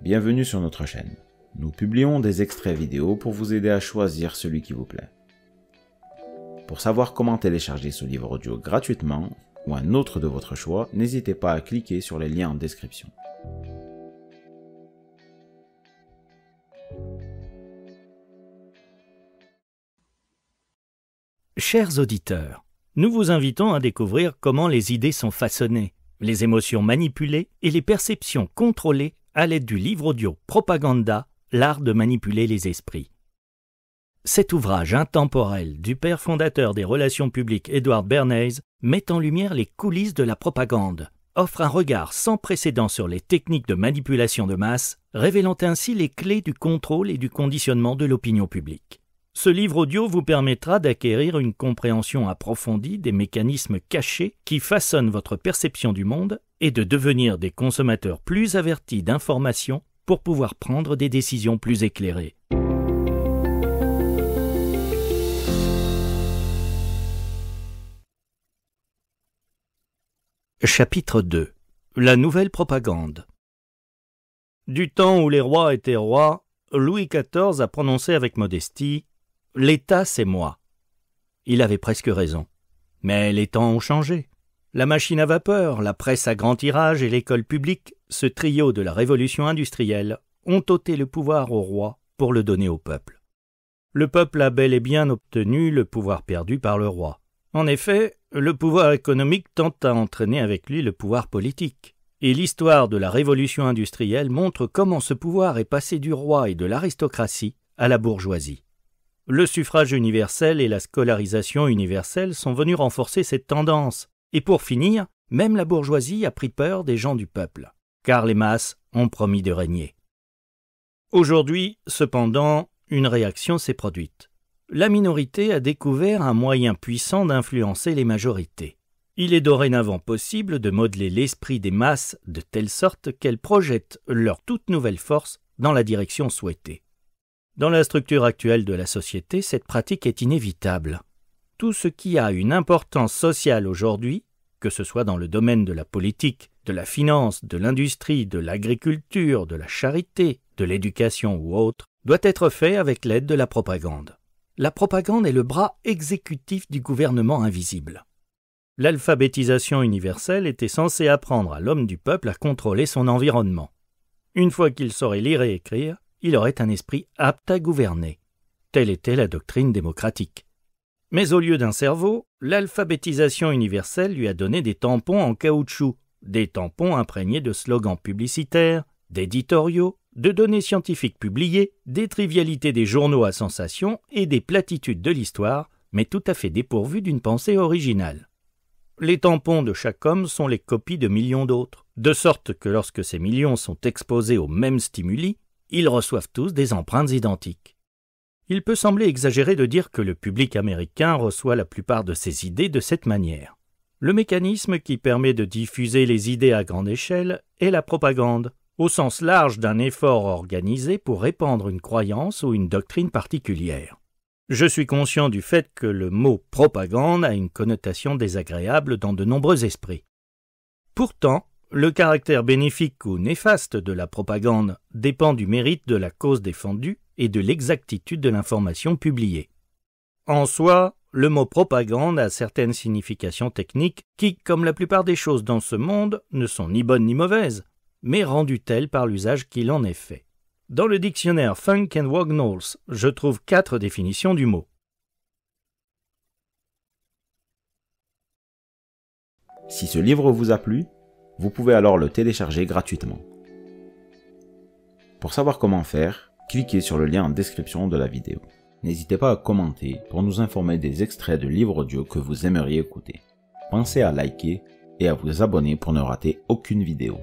Bienvenue sur notre chaîne. Nous publions des extraits vidéo pour vous aider à choisir celui qui vous plaît. Pour savoir comment télécharger ce livre audio gratuitement ou un autre de votre choix, n'hésitez pas à cliquer sur les liens en description. Chers auditeurs, nous vous invitons à découvrir comment les idées sont façonnées, les émotions manipulées et les perceptions contrôlées à l'aide du livre audio Propaganda, l'art de manipuler les esprits. Cet ouvrage intemporel du père fondateur des relations publiques Edward Bernays met en lumière les coulisses de la propagande, offre un regard sans précédent sur les techniques de manipulation de masse, révélant ainsi les clés du contrôle et du conditionnement de l'opinion publique. Ce livre audio vous permettra d'acquérir une compréhension approfondie des mécanismes cachés qui façonnent votre perception du monde et de devenir des consommateurs plus avertis d'informations pour pouvoir prendre des décisions plus éclairées. Chapitre 2. La nouvelle propagande. Du temps où les rois étaient rois, Louis XIV a prononcé avec modestie « L'État, c'est moi ». Il avait presque raison. Mais les temps ont changé. La machine à vapeur, la presse à grand tirage et l'école publique, ce trio de la révolution industrielle, ont ôté le pouvoir au roi pour le donner au peuple. Le peuple a bel et bien obtenu le pouvoir perdu par le roi. En effet, le pouvoir économique tente à entraîner avec lui le pouvoir politique. Et l'histoire de la révolution industrielle montre comment ce pouvoir est passé du roi et de l'aristocratie à la bourgeoisie. Le suffrage universel et la scolarisation universelle sont venus renforcer cette tendance. Et pour finir, même la bourgeoisie a pris peur des gens du peuple, car les masses ont promis de régner. Aujourd'hui, cependant, une réaction s'est produite. La minorité a découvert un moyen puissant d'influencer les majorités. Il est dorénavant possible de modeler l'esprit des masses de telle sorte qu'elles projettent leur toute nouvelle force dans la direction souhaitée. Dans la structure actuelle de la société, cette pratique est inévitable. Tout ce qui a une importance sociale aujourd'hui, que ce soit dans le domaine de la politique, de la finance, de l'industrie, de l'agriculture, de la charité, de l'éducation ou autre, doit être fait avec l'aide de la propagande. La propagande est le bras exécutif du gouvernement invisible. L'alphabétisation universelle était censée apprendre à l'homme du peuple à contrôler son environnement. Une fois qu'il saurait lire et écrire, il aurait un esprit apte à gouverner. Telle était la doctrine démocratique. Mais au lieu d'un cerveau, l'alphabétisation universelle lui a donné des tampons en caoutchouc, des tampons imprégnés de slogans publicitaires, d'éditoriaux, de données scientifiques publiées, des trivialités des journaux à sensation et des platitudes de l'histoire, mais tout à fait dépourvues d'une pensée originale. Les tampons de chaque homme sont les copies de millions d'autres, de sorte que lorsque ces millions sont exposés aux mêmes stimuli, ils reçoivent tous des empreintes identiques. Il peut sembler exagéré de dire que le public américain reçoit la plupart de ses idées de cette manière. Le mécanisme qui permet de diffuser les idées à grande échelle est la propagande, au sens large d'un effort organisé pour répandre une croyance ou une doctrine particulière. Je suis conscient du fait que le mot « propagande » a une connotation désagréable dans de nombreux esprits. Pourtant, le caractère bénéfique ou néfaste de la propagande dépend du mérite de la cause défendue et de l'exactitude de l'information publiée. En soi, le mot propagande a certaines significations techniques qui, comme la plupart des choses dans ce monde, ne sont ni bonnes ni mauvaises, mais rendues telles par l'usage qu'il en est fait. Dans le dictionnaire Funk and Wagnalls, je trouve 4 définitions du mot. Si ce livre vous a plu, vous pouvez alors le télécharger gratuitement. Pour savoir comment faire, cliquez sur le lien en description de la vidéo. N'hésitez pas à commenter pour nous informer des extraits de livres audio que vous aimeriez écouter. Pensez à liker et à vous abonner pour ne rater aucune vidéo.